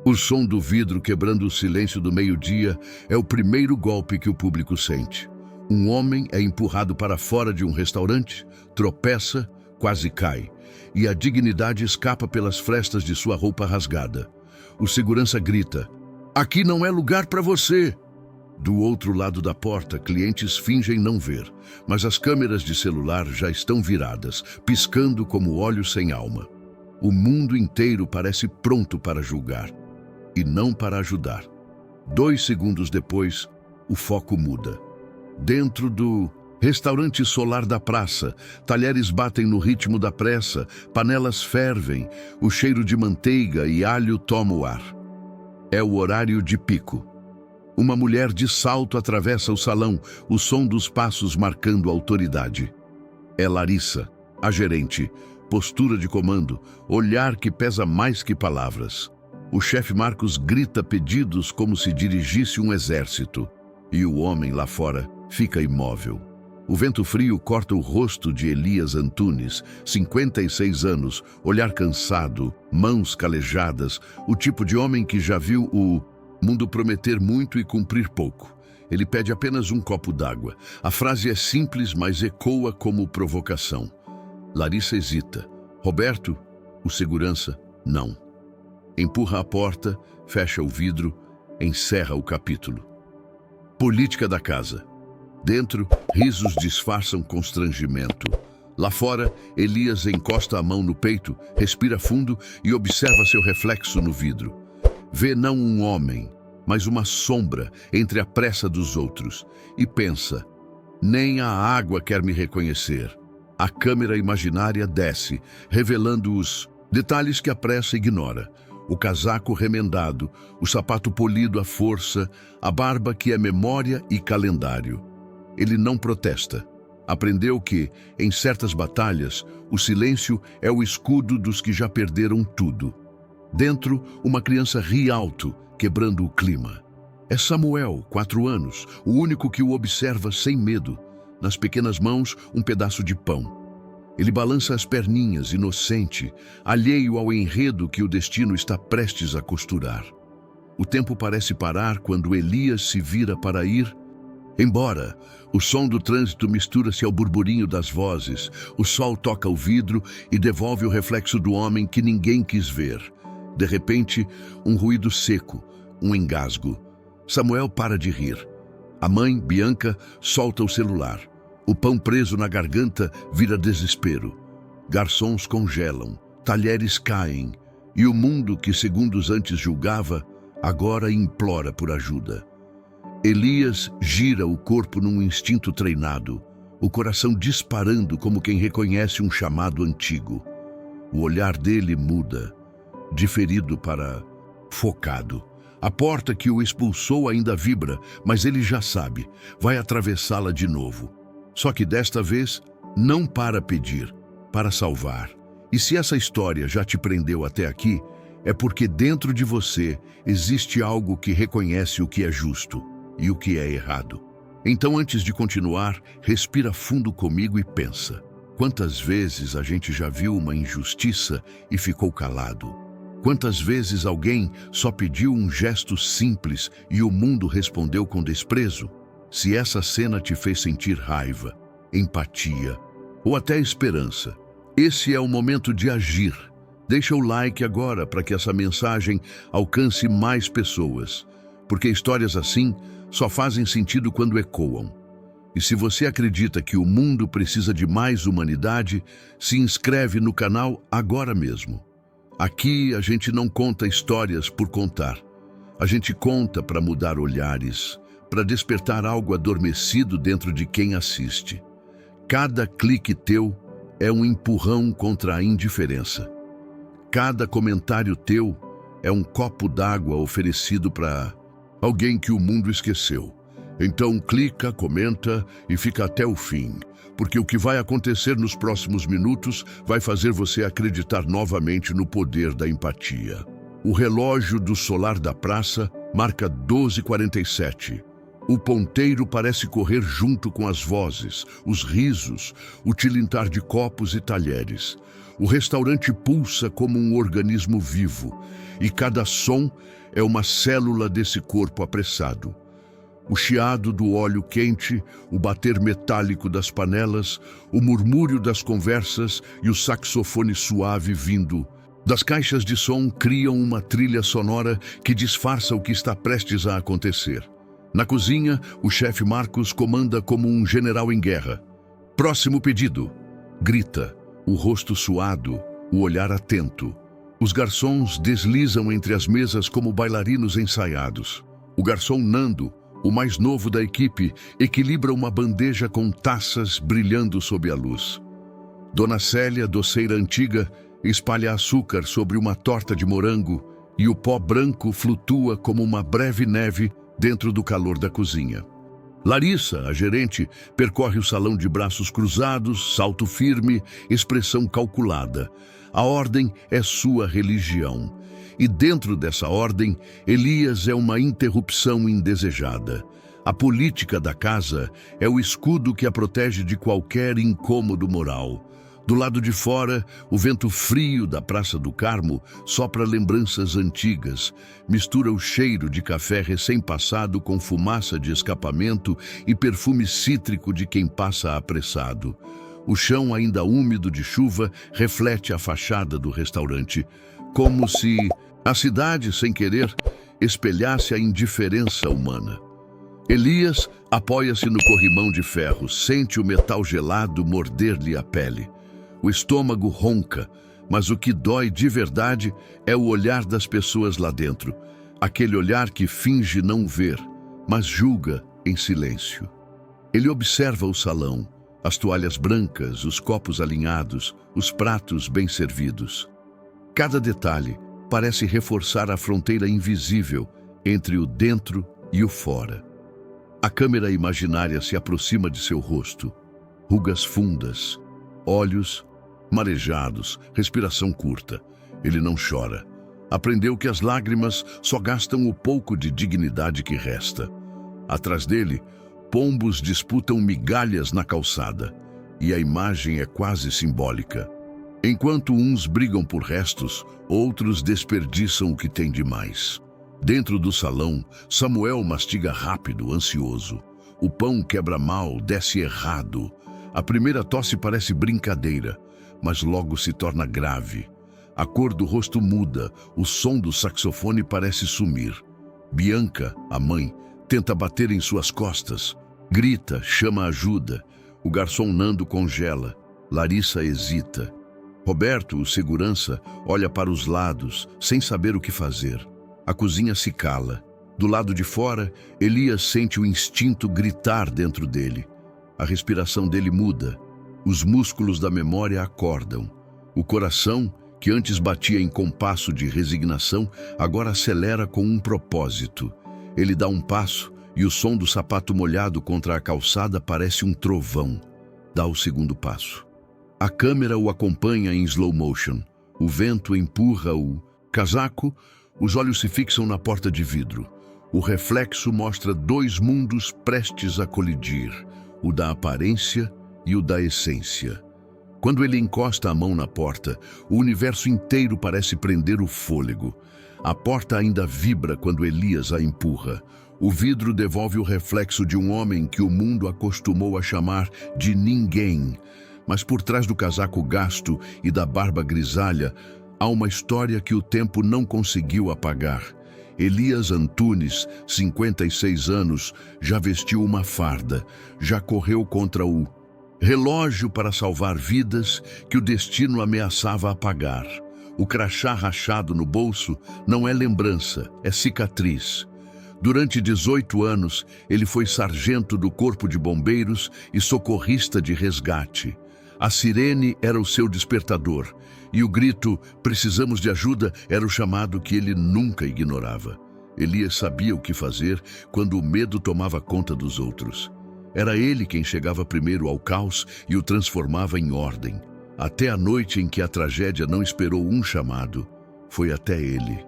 O som do vidro quebrando o silêncio do meio-dia é o primeiro golpe que o público sente. Um homem é empurrado para fora de um restaurante, tropeça, quase cai, e a dignidade escapa pelas frestas de sua roupa rasgada. O segurança grita: "Aqui não é lugar para você!" Do outro lado da porta, clientes fingem não ver, mas as câmeras de celular já estão viradas, piscando como olhos sem alma. O mundo inteiro parece pronto para julgar, e não para ajudar. 2 segundos depois, o foco muda. Dentro do restaurante solar da praça, talheres batem no ritmo da pressa, panelas fervem, o cheiro de manteiga e alho toma o ar. É o horário de pico. Uma mulher de salto atravessa o salão, o som dos passos marcando a autoridade. É Larissa, a gerente, postura de comando, olhar que pesa mais que palavras. O chefe Marcos grita pedidos como se dirigisse um exército, e o homem lá fora fica imóvel. O vento frio corta o rosto de Elias Antunes, 56 anos, olhar cansado, mãos calejadas, o tipo de homem que já viu o mundo prometer muito e cumprir pouco. Ele pede apenas um copo d'água. A frase é simples, mas ecoa como provocação. Larissa hesita. Roberto, o segurança, não. Empurra a porta, fecha o vidro, encerra o capítulo. Política da casa. Dentro, risos disfarçam constrangimento. Lá fora, Elias encosta a mão no peito, respira fundo e observa seu reflexo no vidro. Vê não um homem, mas uma sombra entre a pressa dos outros, e pensa: nem a água quer me reconhecer. A câmera imaginária desce, revelando os detalhes que a pressa ignora. O casaco remendado, o sapato polido à força, a barba que é memória e calendário. Ele não protesta. Aprendeu que, em certas batalhas, o silêncio é o escudo dos que já perderam tudo. Dentro, uma criança ri alto, quebrando o clima. É Samuel, 4 anos, o único que o observa sem medo. Nas pequenas mãos, um pedaço de pão. Ele balança as perninhas, inocente, alheio ao enredo que o destino está prestes a costurar. O tempo parece parar quando Elias se vira para ir embora. O som do trânsito mistura-se ao burburinho das vozes. O sol toca o vidro e devolve o reflexo do homem que ninguém quis ver. De repente, um ruído seco, um engasgo. Samuel para de rir. A mãe, Bianca, solta o celular. O pão preso na garganta vira desespero. Garçons congelam, talheres caem, e o mundo que segundos antes julgava, agora implora por ajuda. Elias gira o corpo num instinto treinado, o coração disparando como quem reconhece um chamado antigo. O olhar dele muda, diferido para focado. A porta que o expulsou ainda vibra, mas ele já sabe, vai atravessá-la de novo. Só que desta vez, não para pedir, para salvar. E se essa história já te prendeu até aqui, é porque dentro de você existe algo que reconhece o que é justo e o que é errado. Então, antes de continuar, respira fundo comigo e pensa: quantas vezes a gente já viu uma injustiça e ficou calado? Quantas vezes alguém só pediu um gesto simples e o mundo respondeu com desprezo? Se essa cena te fez sentir raiva, empatia ou até esperança, esse é o momento de agir. Deixa o like agora para que essa mensagem alcance mais pessoas, porque histórias assim só fazem sentido quando ecoam. E se você acredita que o mundo precisa de mais humanidade, se inscreve no canal agora mesmo. Aqui a gente não conta histórias por contar. A gente conta para mudar olhares, para despertar algo adormecido dentro de quem assiste. Cada clique teu é um empurrão contra a indiferença. Cada comentário teu é um copo d'água oferecido para alguém que o mundo esqueceu. Então clica, comenta e fica até o fim, porque o que vai acontecer nos próximos minutos vai fazer você acreditar novamente no poder da empatia. O relógio do solar da praça marca 12h47. O ponteiro parece correr junto com as vozes, os risos, o tilintar de copos e talheres. O restaurante pulsa como um organismo vivo, e cada som é uma célula desse corpo apressado. O chiado do óleo quente, o bater metálico das panelas, o murmúrio das conversas e o saxofone suave vindo das caixas de som criam uma trilha sonora que disfarça o que está prestes a acontecer. Na cozinha, o chefe Marcos comanda como um general em guerra. Próximo pedido. Grita, o rosto suado, o olhar atento. Os garçons deslizam entre as mesas como bailarinos ensaiados. O garçom Nando, o mais novo da equipe, equilibra uma bandeja com taças brilhando sob a luz. Dona Célia, doceira antiga, espalha açúcar sobre uma torta de morango e o pó branco flutua como uma breve neve dentro do calor da cozinha. Larissa, a gerente, percorre o salão de braços cruzados, salto firme, expressão calculada. A ordem é sua religião. E dentro dessa ordem, Elias é uma interrupção indesejada. A política da casa é o escudo que a protege de qualquer incômodo moral. Do lado de fora, o vento frio da Praça do Carmo sopra lembranças antigas, mistura o cheiro de café recém-passado com fumaça de escapamento e perfume cítrico de quem passa apressado. O chão ainda úmido de chuva reflete a fachada do restaurante, como se a cidade, sem querer, espelhasse a indiferença humana. Elias apoia-se no corrimão de ferro, sente o metal gelado morder-lhe a pele. O estômago ronca, mas o que dói de verdade é o olhar das pessoas lá dentro. Aquele olhar que finge não ver, mas julga em silêncio. Ele observa o salão, as toalhas brancas, os copos alinhados, os pratos bem servidos. Cada detalhe parece reforçar a fronteira invisível entre o dentro e o fora. A câmera imaginária se aproxima de seu rosto. Rugas fundas, olhos marejados, respiração curta. Ele não chora. Aprendeu que as lágrimas só gastam o pouco de dignidade que resta. Atrás dele, pombos disputam migalhas na calçada, e a imagem é quase simbólica. Enquanto uns brigam por restos, outros desperdiçam o que tem de mais. Dentro do salão, Samuel mastiga rápido, ansioso. O pão quebra mal, desce errado. A primeira tosse parece brincadeira, mas logo se torna grave. A cor do rosto muda, o som do saxofone parece sumir. Bianca, a mãe, tenta bater em suas costas. Grita, chama ajuda. O garçom Nando congela. Larissa hesita. Roberto, o segurança, olha para os lados, sem saber o que fazer. A cozinha se cala. Do lado de fora, Elias sente o instinto gritar dentro dele. A respiração dele muda. Os músculos da memória acordam. O coração, que antes batia em compasso de resignação, agora acelera com um propósito. Ele dá um passo e o som do sapato molhado contra a calçada parece um trovão. Dá o segundo passo. A câmera o acompanha em slow motion. O vento empurra o casaco, os olhos se fixam na porta de vidro. O reflexo mostra dois mundos prestes a colidir, o da aparência e o da essência. Quando ele encosta a mão na porta, o universo inteiro parece prender o fôlego. A porta ainda vibra quando Elias a empurra. O vidro devolve o reflexo de um homem que o mundo acostumou a chamar de ninguém. Mas por trás do casaco gasto e da barba grisalha, há uma história que o tempo não conseguiu apagar. Elias Antunes, 56 anos, já vestiu uma farda, já correu contra o relógio para salvar vidas que o destino ameaçava apagar. O crachá rachado no bolso não é lembrança, é cicatriz. Durante 18 anos, ele foi sargento do Corpo de Bombeiros e socorrista de resgate. A sirene era o seu despertador, e o grito "precisamos de ajuda" era o chamado que ele nunca ignorava. Elias sabia o que fazer quando o medo tomava conta dos outros. Era ele quem chegava primeiro ao caos e o transformava em ordem. Até a noite em que a tragédia não esperou um chamado, foi até ele.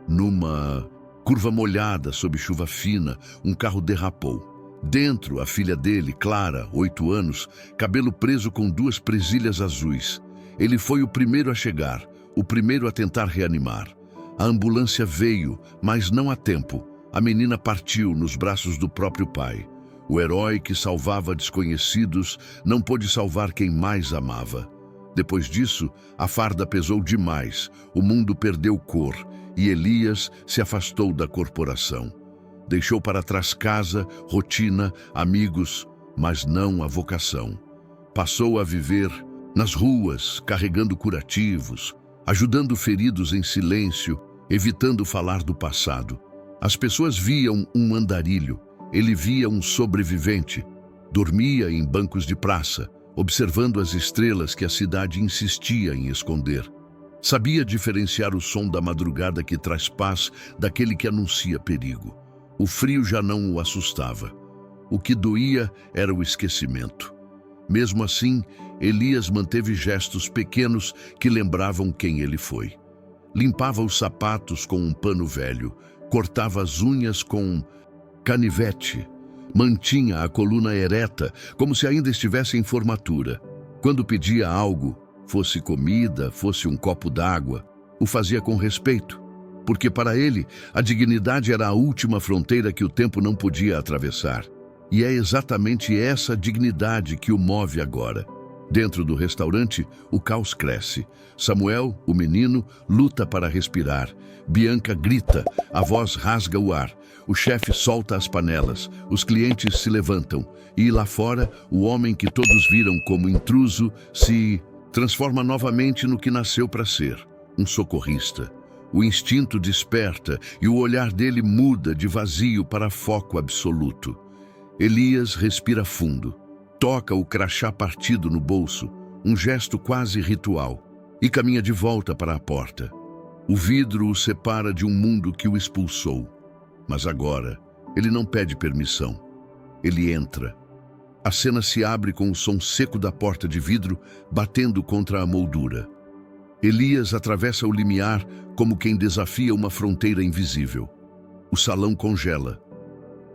Numa curva molhada sob chuva fina, um carro derrapou. Dentro, a filha dele, Clara, 8 anos, cabelo preso com 2 presilhas azuis. Ele foi o primeiro a chegar, o primeiro a tentar reanimar. A ambulância veio, mas não a tempo. A menina partiu nos braços do próprio pai. O herói que salvava desconhecidos não pôde salvar quem mais amava. Depois disso, a farda pesou demais, o mundo perdeu cor e Elias se afastou da corporação. Deixou para trás casa, rotina, amigos, mas não a vocação. Passou a viver nas ruas, carregando curativos, ajudando feridos em silêncio, evitando falar do passado. As pessoas viam um andarilho, ele via um sobrevivente. Dormia em bancos de praça, observando as estrelas que a cidade insistia em esconder. Sabia diferenciar o som da madrugada que traz paz daquele que anuncia perigo. O frio já não o assustava. O que doía era o esquecimento. Mesmo assim, Elias manteve gestos pequenos que lembravam quem ele foi. Limpava os sapatos com um pano velho, cortava as unhas com canivete, mantinha a coluna ereta, como se ainda estivesse em formatura. Quando pedia algo, fosse comida, fosse um copo d'água, o fazia com respeito, porque para ele a dignidade era a última fronteira que o tempo não podia atravessar. E é exatamente essa dignidade que o move agora. Dentro do restaurante, o caos cresce. Samuel, o menino, luta para respirar. Bianca grita, a voz rasga o ar. O chefe solta as panelas, os clientes se levantam. E lá fora, o homem que todos viram como intruso se transforma novamente no que nasceu para ser, um socorrista. O instinto desperta e o olhar dele muda de vazio para foco absoluto. Elias respira fundo, toca o crachá partido no bolso, um gesto quase ritual, e caminha de volta para a porta. O vidro o separa de um mundo que o expulsou. Mas agora, ele não pede permissão. Ele entra. A cena se abre com o som seco da porta de vidro batendo contra a moldura. Elias atravessa o limiar como quem desafia uma fronteira invisível. O salão congela.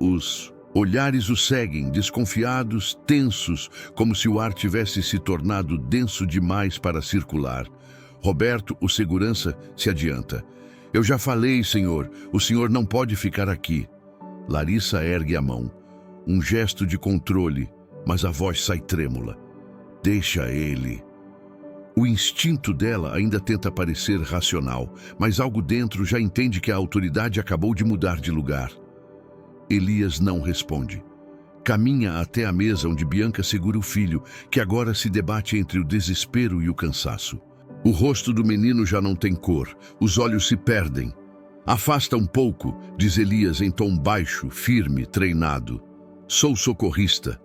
Os olhares o seguem, desconfiados, tensos, como se o ar tivesse se tornado denso demais para circular. Roberto, o segurança, se adianta. Eu já falei, senhor, o senhor não pode ficar aqui. Larissa ergue a mão. Um gesto de controle, mas a voz sai trêmula. Deixa ele. O instinto dela ainda tenta parecer racional, mas algo dentro já entende que a autoridade acabou de mudar de lugar. Elias não responde. Caminha até a mesa onde Bianca segura o filho, que agora se debate entre o desespero e o cansaço. O rosto do menino já não tem cor, os olhos se perdem. Afasta um pouco, diz Elias em tom baixo, firme, treinado. Sou socorrista.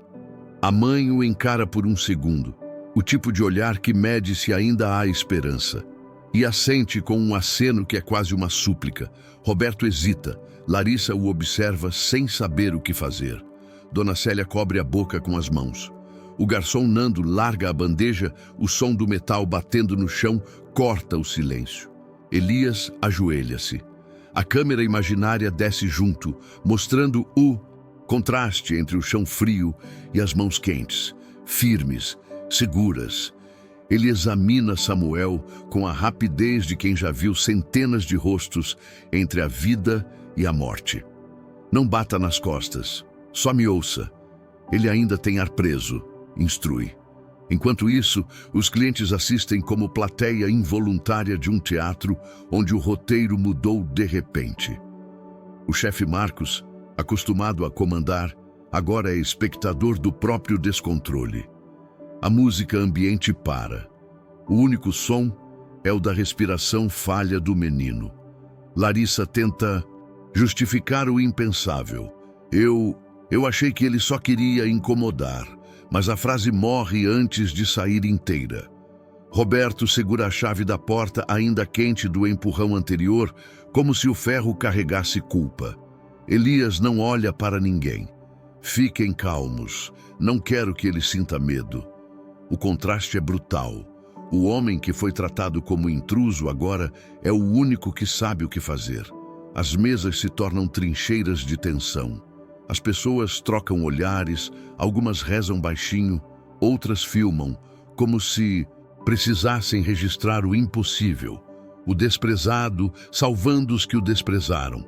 A mãe o encara por um segundo, o tipo de olhar que mede se ainda há esperança. E assente com um aceno que é quase uma súplica. Roberto hesita. Larissa o observa sem saber o que fazer. Dona Célia cobre a boca com as mãos. O garçom Nando larga a bandeja, o som do metal batendo no chão corta o silêncio. Elias ajoelha-se. A câmera imaginária desce junto, mostrando o contraste entre o chão frio e as mãos quentes, firmes, seguras. Ele examina Samuel com a rapidez de quem já viu centenas de rostos entre a vida e a morte. Não bata nas costas, só me ouça. Ele ainda tem ar preso, instrui. Enquanto isso, os clientes assistem como plateia involuntária de um teatro onde o roteiro mudou de repente. O chefe Marcos, acostumado a comandar, agora é espectador do próprio descontrole. A música ambiente para. O único som é o da respiração falha do menino. Larissa tenta justificar o impensável. Eu achei que ele só queria incomodar, mas a frase morre antes de sair inteira. Roberto segura a chave da porta ainda quente do empurrão anterior, como se o ferro carregasse culpa. Elias não olha para ninguém. Fiquem calmos, não quero que ele sinta medo. O contraste é brutal. O homem que foi tratado como intruso agora é o único que sabe o que fazer. As mesas se tornam trincheiras de tensão. As pessoas trocam olhares, algumas rezam baixinho, outras filmam, como se precisassem registrar o impossível, o desprezado salvando os que o desprezaram.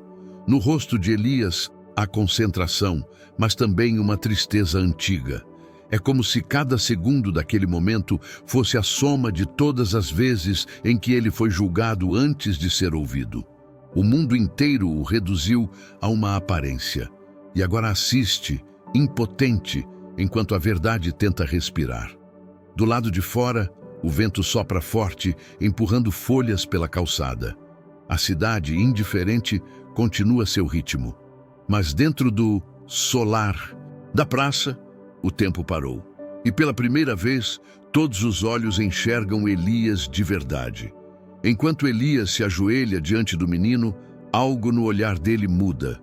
No rosto de Elias há concentração, mas também uma tristeza antiga. É como se cada segundo daquele momento fosse a soma de todas as vezes em que ele foi julgado antes de ser ouvido. O mundo inteiro o reduziu a uma aparência, e agora assiste, impotente, enquanto a verdade tenta respirar. Do lado de fora, o vento sopra forte, empurrando folhas pela calçada. A cidade, indiferente, continua seu ritmo. Mas dentro do solar da praça, o tempo parou. E pela primeira vez, todos os olhos enxergam Elias de verdade. Enquanto Elias se ajoelha diante do menino, algo no olhar dele muda.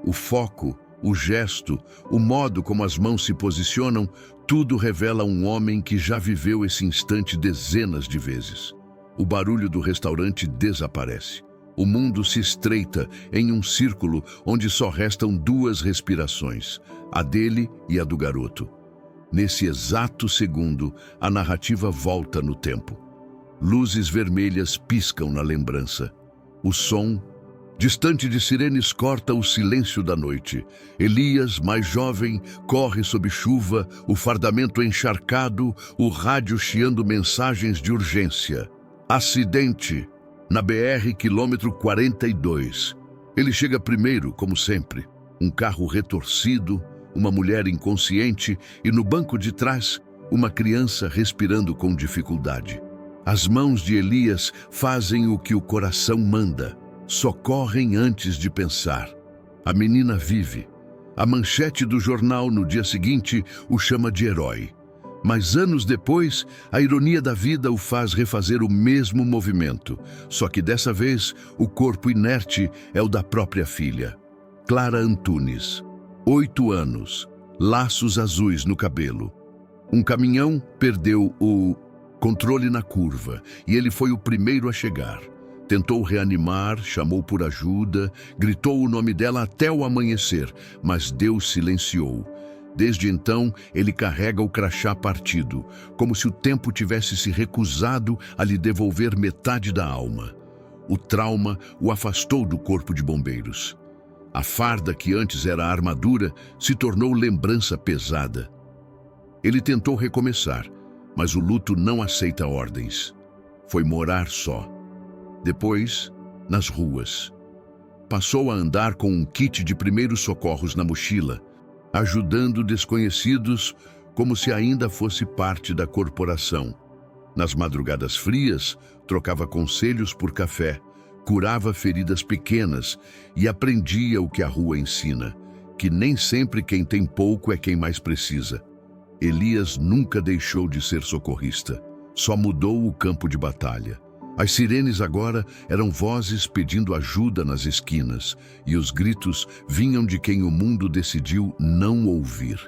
O foco, o gesto, o modo como as mãos se posicionam, tudo revela um homem que já viveu esse instante dezenas de vezes. O barulho do restaurante desaparece. O mundo se estreita em um círculo onde só restam duas respirações, a dele e a do garoto. Nesse exato segundo, a narrativa volta no tempo. Luzes vermelhas piscam na lembrança. O som, distante de sirenes, corta o silêncio da noite. Elias, mais jovem, corre sob chuva, o fardamento encharcado, o rádio chiando mensagens de urgência. Acidente! Na BR, quilômetro 42. Ele chega primeiro, como sempre. Um carro retorcido, uma mulher inconsciente e no banco de trás, uma criança respirando com dificuldade. As mãos de Elias fazem o que o coração manda. Socorrem antes de pensar. A menina vive. A manchete do jornal no dia seguinte o chama de herói. Mas anos depois, a ironia da vida o faz refazer o mesmo movimento. Só que dessa vez, o corpo inerte é o da própria filha. Clara Antunes, 8 anos, laços azuis no cabelo. Um caminhão perdeu o controle na curva e ele foi o primeiro a chegar. Tentou reanimar, chamou por ajuda, gritou o nome dela até o amanhecer, mas Deus silenciou. Desde então, ele carrega o crachá partido, como se o tempo tivesse se recusado a lhe devolver metade da alma. O trauma o afastou do corpo de bombeiros. A farda, que antes era armadura, se tornou lembrança pesada. Ele tentou recomeçar, mas o luto não aceita ordens. Foi morar só. Depois, nas ruas. Passou a andar com um kit de primeiros socorros na mochila, ajudando desconhecidos como se ainda fosse parte da corporação. Nas madrugadas frias, trocava conselhos por café, curava feridas pequenas e aprendia o que a rua ensina, que nem sempre quem tem pouco é quem mais precisa. Elias nunca deixou de ser socorrista, só mudou o campo de batalha. As sirenes agora eram vozes pedindo ajuda nas esquinas, e os gritos vinham de quem o mundo decidiu não ouvir.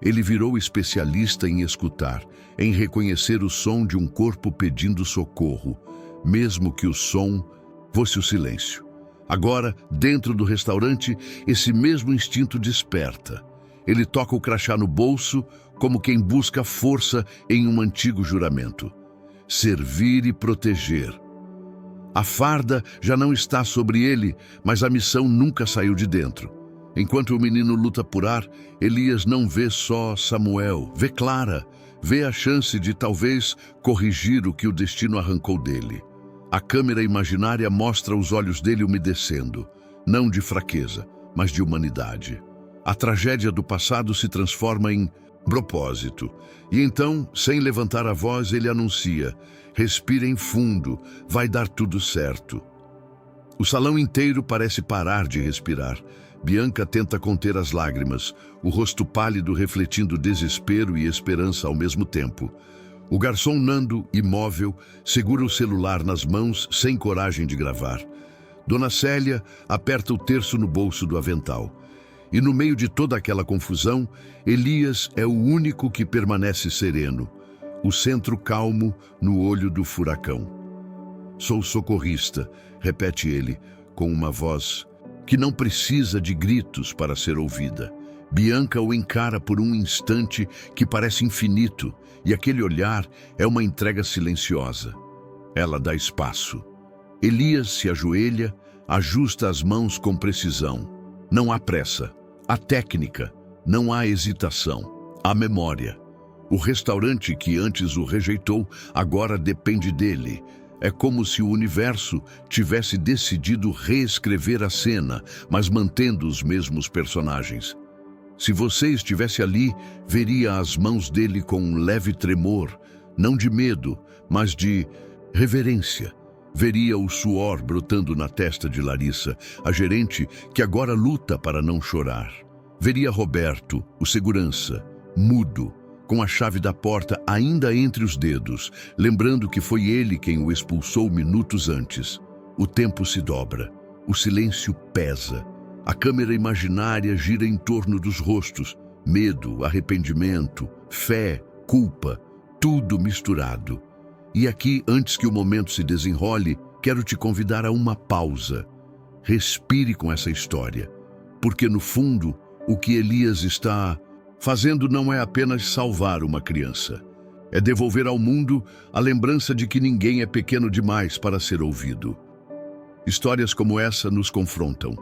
Ele virou especialista em escutar, em reconhecer o som de um corpo pedindo socorro, mesmo que o som fosse o silêncio. Agora, dentro do restaurante, esse mesmo instinto desperta. Ele toca o crachá no bolso, como quem busca força em um antigo juramento. Servir e proteger. A farda já não está sobre ele, mas a missão nunca saiu de dentro. Enquanto o menino luta por ar, Elias não vê só Samuel, vê Clara, vê a chance de talvez corrigir o que o destino arrancou dele. A câmera imaginária mostra os olhos dele umedecendo, não de fraqueza, mas de humanidade. A tragédia do passado se transforma em propósito. E então, sem levantar a voz, ele anuncia: respirem fundo, vai dar tudo certo. O salão inteiro parece parar de respirar. Bianca tenta conter as lágrimas, o rosto pálido refletindo desespero e esperança ao mesmo tempo. O garçom Nando, imóvel, segura o celular nas mãos, sem coragem de gravar. Dona Célia aperta o terço no bolso do avental. E no meio de toda aquela confusão, Elias é o único que permanece sereno, o centro calmo no olho do furacão. Sou socorrista, repete ele, com uma voz que não precisa de gritos para ser ouvida. Bianca o encara por um instante que parece infinito, e aquele olhar é uma entrega silenciosa. Ela dá espaço. Elias se ajoelha, ajusta as mãos com precisão. Não há pressa, há técnica, não há hesitação, há memória. O restaurante que antes o rejeitou agora depende dele. É como se o universo tivesse decidido reescrever a cena, mas mantendo os mesmos personagens. Se você estivesse ali, veria as mãos dele com um leve tremor, não de medo, mas de reverência. Veria o suor brotando na testa de Larissa, a gerente que agora luta para não chorar. Veria Roberto, o segurança, mudo, com a chave da porta ainda entre os dedos, lembrando que foi ele quem o expulsou minutos antes. O tempo se dobra, o silêncio pesa. A câmera imaginária gira em torno dos rostos, medo, arrependimento, fé, culpa, tudo misturado. E aqui, antes que o momento se desenrole, quero te convidar a uma pausa. Respire com essa história, porque no fundo, o que Elias está fazendo não é apenas salvar uma criança. É devolver ao mundo a lembrança de que ninguém é pequeno demais para ser ouvido. Histórias como essa nos confrontam.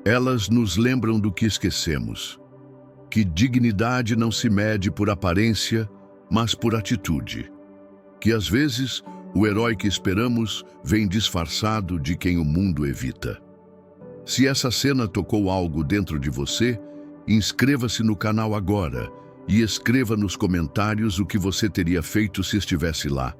Elas nos lembram do que esquecemos, que dignidade não se mede por aparência, mas por atitude. Que às vezes o herói que esperamos vem disfarçado de quem o mundo evita. Se essa cena tocou algo dentro de você, inscreva-se no canal agora e escreva nos comentários o que você teria feito se estivesse lá.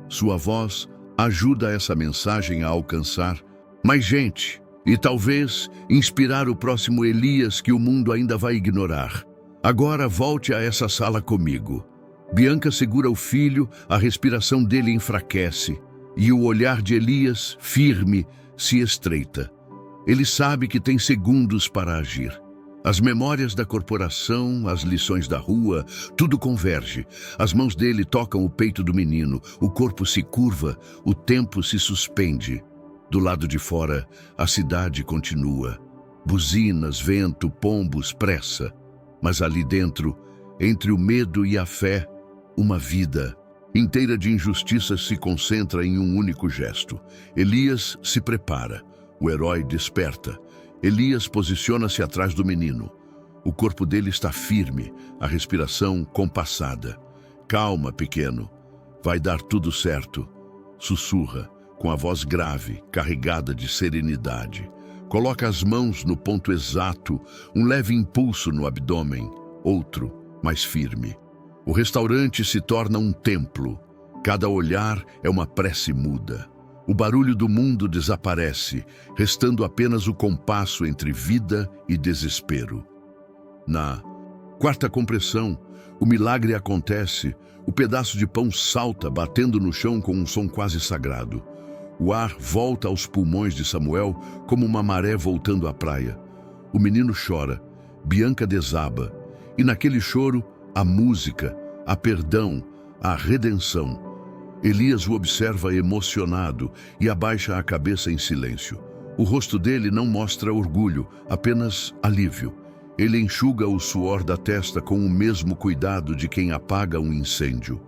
Sua voz ajuda essa mensagem a alcançar mais gente. E talvez inspirar o próximo Elias que o mundo ainda vai ignorar. Agora volte a essa sala comigo. Bianca segura o filho, a respiração dele enfraquece, e o olhar de Elias, firme, se estreita. Ele sabe que tem segundos para agir. As memórias da corporação, as lições da rua, tudo converge. As mãos dele tocam o peito do menino, o corpo se curva, o tempo se suspende. Do lado de fora, a cidade continua. Buzinas, vento, pombos, pressa. Mas ali dentro, entre o medo e a fé, uma vida inteira de injustiças se concentra em um único gesto. Elias se prepara. O herói desperta. Elias posiciona-se atrás do menino. O corpo dele está firme, a respiração compassada. Calma, pequeno. Vai dar tudo certo. Sussurra, com a voz grave, carregada de serenidade. Coloca as mãos no ponto exato, um leve impulso no abdômen, outro, mais firme. O restaurante se torna um templo. Cada olhar é uma prece muda. O barulho do mundo desaparece, restando apenas o compasso entre vida e desespero. Na quarta compressão, o milagre acontece. O pedaço de pão salta, batendo no chão com um som quase sagrado. O ar volta aos pulmões de Samuel como uma maré voltando à praia. O menino chora, Bianca desaba, e naquele choro, a música, a perdão, a redenção. Elias o observa emocionado e abaixa a cabeça em silêncio. O rosto dele não mostra orgulho, apenas alívio. Ele enxuga o suor da testa com o mesmo cuidado de quem apaga um incêndio.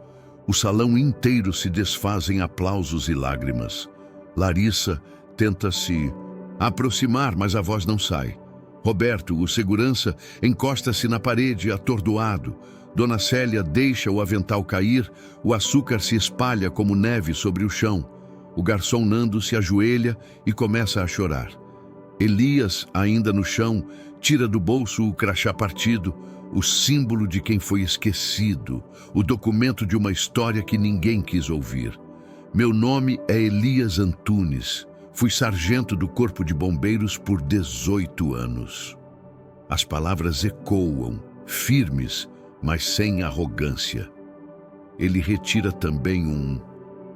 O salão inteiro se desfaz em aplausos e lágrimas. Larissa tenta se aproximar, mas a voz não sai. Roberto, o segurança, encosta-se na parede, atordoado. Dona Célia deixa o avental cair, o açúcar se espalha como neve sobre o chão. O garçom Nando se ajoelha e começa a chorar. Elias, ainda no chão, tira do bolso o crachá partido, o símbolo de quem foi esquecido, o documento de uma história que ninguém quis ouvir. Meu nome é Elias Antunes. Fui sargento do Corpo de Bombeiros por 18 anos. As palavras ecoam, firmes, mas sem arrogância. Ele retira também um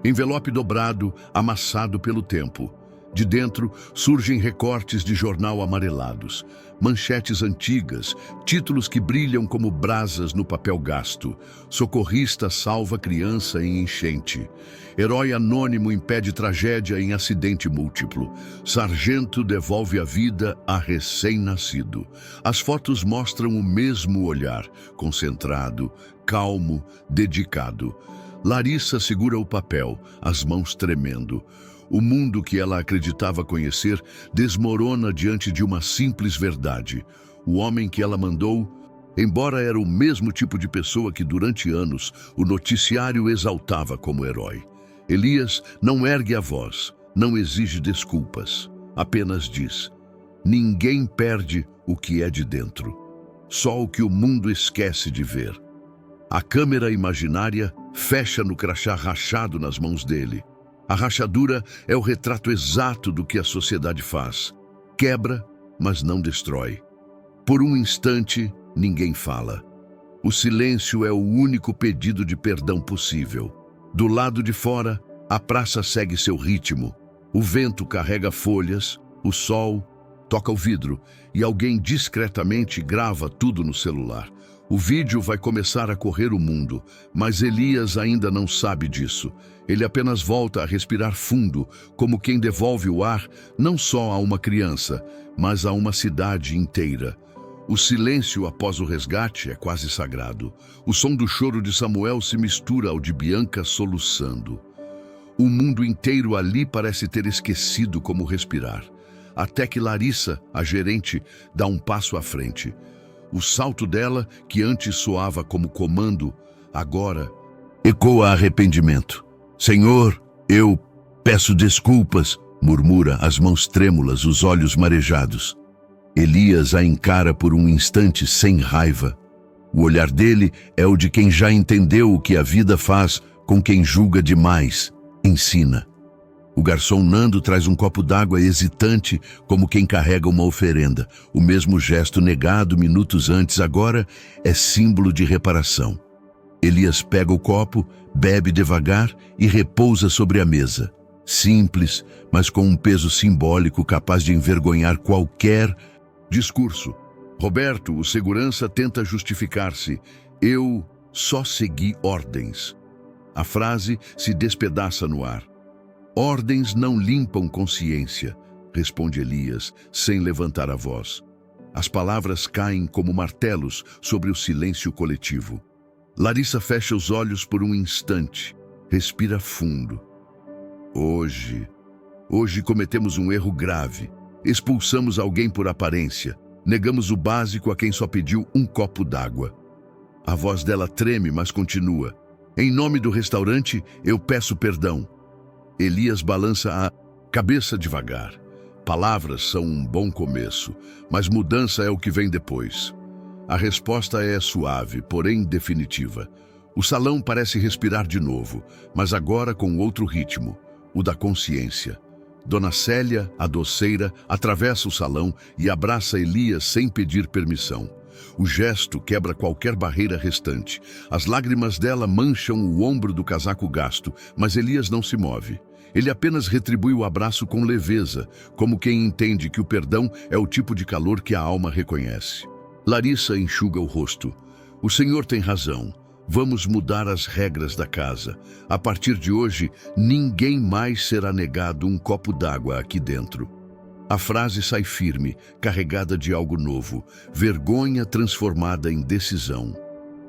envelope dobrado, amassado pelo tempo. De dentro surgem recortes de jornal amarelados, manchetes antigas, títulos que brilham como brasas no papel gasto. Socorrista salva criança em enchente. Herói anônimo impede tragédia em acidente múltiplo. Sargento devolve a vida a recém-nascido. As fotos mostram o mesmo olhar, concentrado, calmo, dedicado. Larissa segura o papel, as mãos tremendo. O mundo que ela acreditava conhecer desmorona diante de uma simples verdade. O homem que ela mandou, embora era o mesmo tipo de pessoa que durante anos o noticiário exaltava como herói. Elias não ergue a voz, não exige desculpas, apenas diz: ninguém perde o que é de dentro, só o que o mundo esquece de ver. A câmera imaginária fecha no crachá rachado nas mãos dele. A rachadura é o retrato exato do que a sociedade faz. Quebra, mas não destrói. Por um instante, ninguém fala. O silêncio é o único pedido de perdão possível. Do lado de fora, a praça segue seu ritmo. O vento carrega folhas, o sol toca o vidro e alguém discretamente grava tudo no celular. O vídeo vai começar a correr o mundo, mas Elias ainda não sabe disso. Ele apenas volta a respirar fundo, como quem devolve o ar não só a uma criança, mas a uma cidade inteira. O silêncio após o resgate é quase sagrado. O som do choro de Samuel se mistura ao de Bianca soluçando. O mundo inteiro ali parece ter esquecido como respirar. Até que Larissa, a gerente, dá um passo à frente. O salto dela, que antes soava como comando, agora ecoa arrependimento. Senhor, eu peço desculpas, murmura, as mãos trêmulas, os olhos marejados. Elias a encara por um instante sem raiva. O olhar dele é o de quem já entendeu o que a vida faz com quem julga demais, ensina. O garçom Nando traz um copo d'água hesitante, como quem carrega uma oferenda. O mesmo gesto negado minutos antes agora é símbolo de reparação. Elias pega o copo, bebe devagar e repousa sobre a mesa. Simples, mas com um peso simbólico capaz de envergonhar qualquer discurso. Roberto, o segurança, tenta justificar-se. Eu só segui ordens. A frase se despedaça no ar. Ordens não limpam consciência, responde Elias, sem levantar a voz. As palavras caem como martelos sobre o silêncio coletivo. Larissa fecha os olhos por um instante, respira fundo. Hoje cometemos um erro grave. Expulsamos alguém por aparência. Negamos o básico a quem só pediu um copo d'água. A voz dela treme, mas continua. Em nome do restaurante, eu peço perdão. Elias balança a cabeça devagar. Palavras são um bom começo, mas mudança é o que vem depois. A resposta é suave, porém definitiva. O salão parece respirar de novo, mas agora com outro ritmo, o da consciência. Dona Célia, a doceira, atravessa o salão e abraça Elias sem pedir permissão. O gesto quebra qualquer barreira restante. As lágrimas dela mancham o ombro do casaco gasto, mas Elias não se move. Ele apenas retribui o abraço com leveza, como quem entende que o perdão é o tipo de calor que a alma reconhece. Larissa enxuga o rosto. O senhor tem razão. Vamos mudar as regras da casa. A partir de hoje, ninguém mais será negado um copo d'água aqui dentro. A frase sai firme, carregada de algo novo, vergonha transformada em decisão.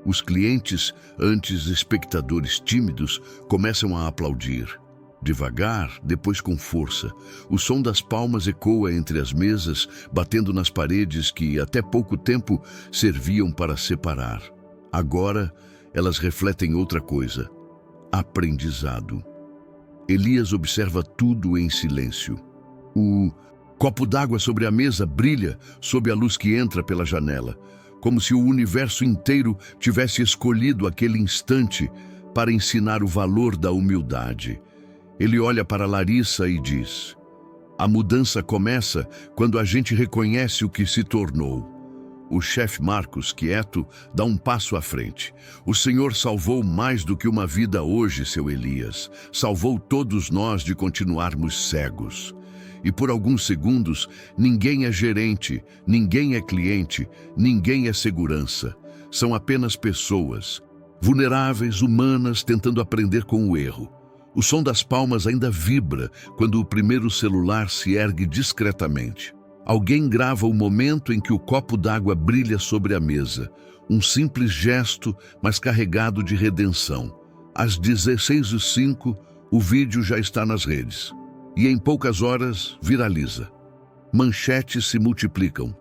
Os clientes, antes espectadores tímidos, começam a aplaudir. Devagar, depois com força. O som das palmas ecoa entre as mesas, batendo nas paredes que, até pouco tempo, serviam para separar. Agora, elas refletem outra coisa: aprendizado. Elias observa tudo em silêncio. O copo d'água sobre a mesa brilha sob a luz que entra pela janela, como se o universo inteiro tivesse escolhido aquele instante para ensinar o valor da humildade. Ele olha para Larissa e diz: a mudança começa quando a gente reconhece o que se tornou. O chefe Marcos, quieto, dá um passo à frente. O Senhor salvou mais do que uma vida hoje, seu Elias. Salvou todos nós de continuarmos cegos. e por alguns segundos ninguém é gerente, ninguém é cliente, ninguém é segurança. São apenas pessoas, vulneráveis, humanas, tentando aprender com o erro. O som das palmas ainda vibra quando o primeiro celular se ergue discretamente. Alguém grava o momento em que o copo d'água brilha sobre a mesa. Um simples gesto, mas carregado de redenção. Às 16h05, o vídeo já está nas redes. E em poucas horas, viraliza. Manchetes se multiplicam.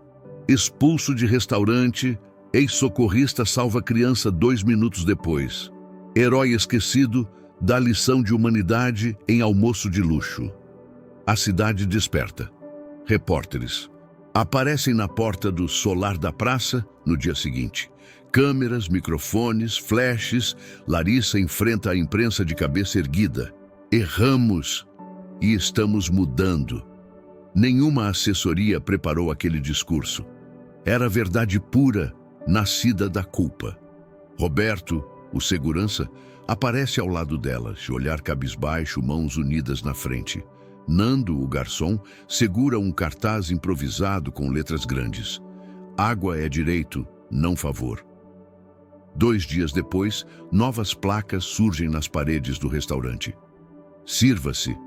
Expulso de restaurante, ex-socorrista salva criança 2 minutos depois. Herói esquecido dá lição de humanidade em almoço de luxo. A cidade desperta. Repórteres aparecem na porta do solar da praça no dia seguinte. Câmeras, microfones, flashes. Larissa enfrenta a imprensa de cabeça erguida. Erramos e estamos mudando. Nenhuma assessoria preparou aquele discurso. Era verdade pura, nascida da culpa. Roberto, o segurança, aparece ao lado dela, de olhar cabisbaixo, mãos unidas na frente. Nando, o garçom, segura um cartaz improvisado com letras grandes. Água é direito, não favor. 2 dias depois, novas placas surgem nas paredes do restaurante. Sirva-se.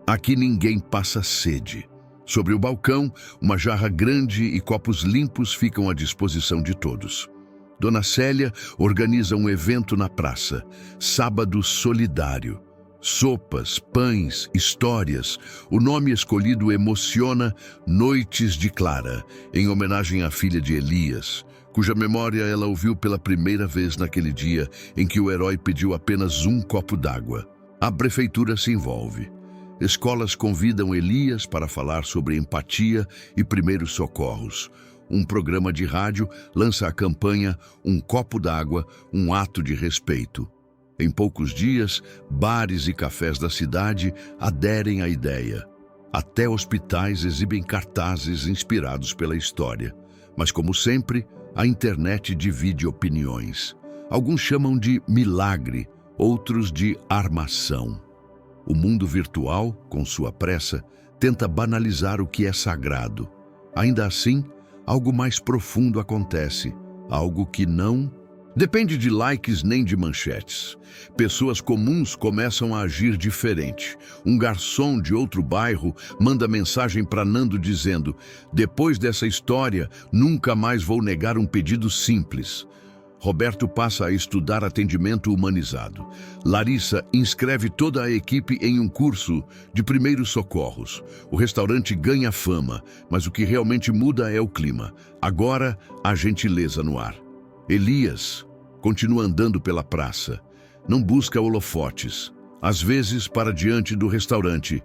Aqui ninguém passa sede. Sobre o balcão, uma jarra grande e copos limpos ficam à disposição de todos. Dona Célia organiza um evento na praça. Sábado solidário. Sopas, pães, histórias. O nome escolhido emociona Noites de Clara, em homenagem à filha de Elias, cuja memória ela ouviu pela primeira vez naquele dia em que o herói pediu apenas um copo d'água. A prefeitura se envolve. Escolas convidam Elias para falar sobre empatia e primeiros socorros. Um programa de rádio lança a campanha Um Copo d'Água, um ato de respeito. Em poucos dias, bares e cafés da cidade aderem à ideia. Até hospitais exibem cartazes inspirados pela história. Mas, como sempre, a internet divide opiniões. Alguns chamam de milagre, outros de armação. O mundo virtual, com sua pressa, tenta banalizar o que é sagrado. Ainda assim, algo mais profundo acontece, algo que não depende de likes nem de manchetes. Pessoas comuns começam a agir diferente. Um garçom de outro bairro manda mensagem para Nando dizendo: "Depois dessa história, nunca mais vou negar um pedido simples." Roberto passa a estudar atendimento humanizado. Larissa inscreve toda a equipe em um curso de primeiros socorros. O restaurante ganha fama, mas o que realmente muda é o clima. Agora, há gentileza no ar. Elias continua andando pela praça. Não busca holofotes. Às vezes, para diante do restaurante,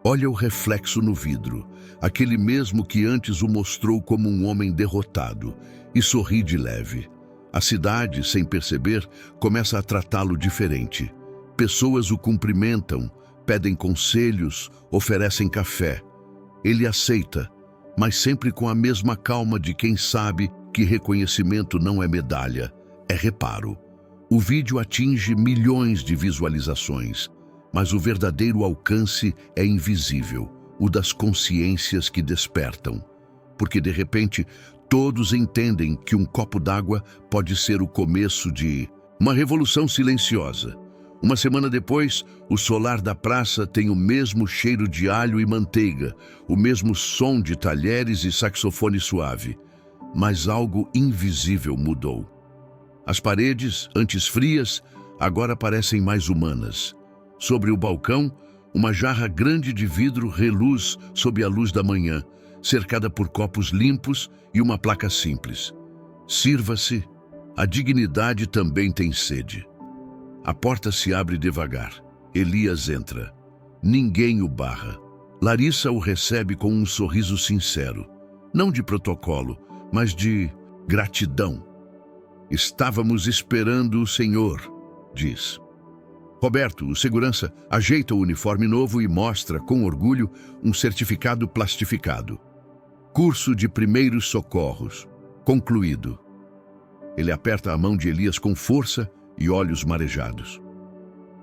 olha o reflexo no vidro, aquele mesmo que antes o mostrou como um homem derrotado, e sorri de leve. A cidade, sem perceber, começa a tratá-lo diferente. Pessoas o cumprimentam, pedem conselhos, oferecem café. Ele aceita, mas sempre com a mesma calma de quem sabe que reconhecimento não é medalha, é reparo. O vídeo atinge milhões de visualizações, mas o verdadeiro alcance é invisível, o das consciências que despertam. Porque, de repente, todos entendem que um copo d'água pode ser o começo de uma revolução silenciosa. Uma semana depois, o solar da praça tem o mesmo cheiro de alho e manteiga, o mesmo som de talheres e saxofone suave. Mas algo invisível mudou. As paredes, antes frias, agora parecem mais humanas. Sobre o balcão, uma jarra grande de vidro reluz sob a luz da manhã, cercada por copos limpos e uma placa simples. Sirva-se, a dignidade também tem sede. A porta se abre devagar. Elias entra. Ninguém o barra. Larissa o recebe com um sorriso sincero. Não de protocolo, mas de gratidão. "Estávamos esperando o senhor", diz. Roberto, o segurança, ajeita o uniforme novo e mostra, com orgulho, um certificado plastificado. Curso de primeiros socorros. Concluído. Ele aperta a mão de Elias com força e olhos marejados.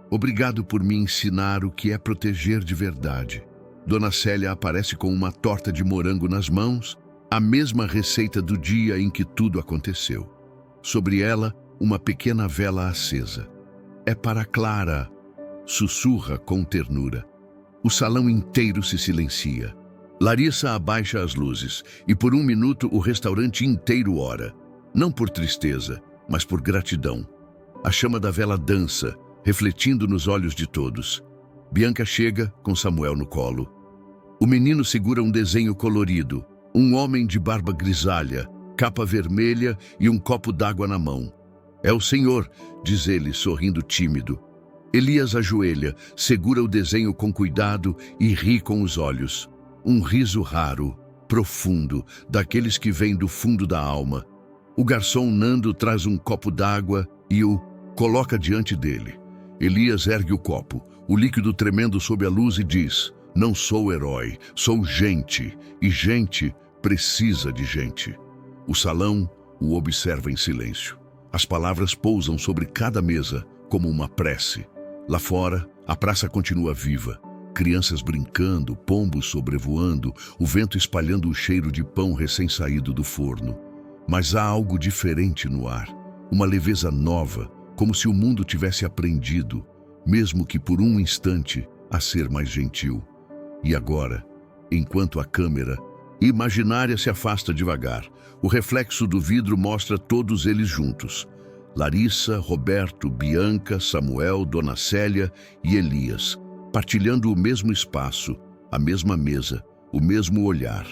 "Obrigado por me ensinar o que é proteger de verdade." Dona Célia aparece com uma torta de morango nas mãos, a mesma receita do dia em que tudo aconteceu. Sobre ela, uma pequena vela acesa. É para Clara, sussurra com ternura. O salão inteiro se silencia. Larissa abaixa as luzes e por um minuto o restaurante inteiro ora. Não por tristeza, mas por gratidão. A chama da vela dança, refletindo nos olhos de todos. Bianca chega com Samuel no colo. O menino segura um desenho colorido, um homem de barba grisalha, capa vermelha e um copo d'água na mão. É o senhor, diz ele, sorrindo tímido. Elias ajoelha, segura o desenho com cuidado e ri com os olhos. Um riso raro, profundo, daqueles que vêm do fundo da alma. O garçom Nando traz um copo d'água e o coloca diante dele. Elias ergue o copo, o líquido tremendo sob a luz e diz: não sou herói, sou gente, e gente precisa de gente. O salão o observa em silêncio. As palavras pousam sobre cada mesa como uma prece. Lá fora, a praça continua viva. Crianças brincando, pombos sobrevoando, o vento espalhando o cheiro de pão recém-saído do forno. Mas há algo diferente no ar, uma leveza nova, como se o mundo tivesse aprendido, mesmo que por um instante, a ser mais gentil. E agora, enquanto a câmera imaginária se afasta devagar, o reflexo do vidro mostra todos eles juntos. Larissa, Roberto, Bianca, Samuel, Dona Célia e Elias, partilhando o mesmo espaço, a mesma mesa, o mesmo olhar.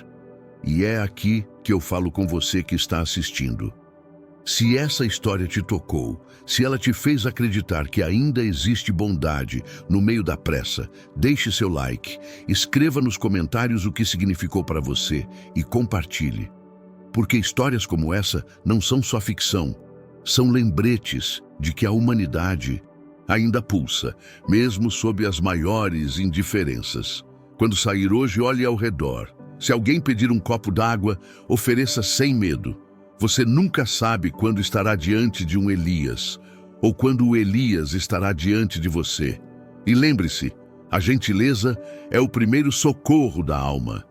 E é aqui que eu falo com você que está assistindo. Se essa história te tocou, se ela te fez acreditar que ainda existe bondade no meio da pressa, deixe seu like, escreva nos comentários o que significou para você e compartilhe. Porque histórias como essa não são só ficção, são lembretes de que a humanidade ainda pulsa, mesmo sob as maiores indiferenças. Quando sair hoje, olhe ao redor. Se alguém pedir um copo d'água, ofereça sem medo. Você nunca sabe quando estará diante de um Elias, ou quando o Elias estará diante de você. E lembre-se, a gentileza é o primeiro socorro da alma.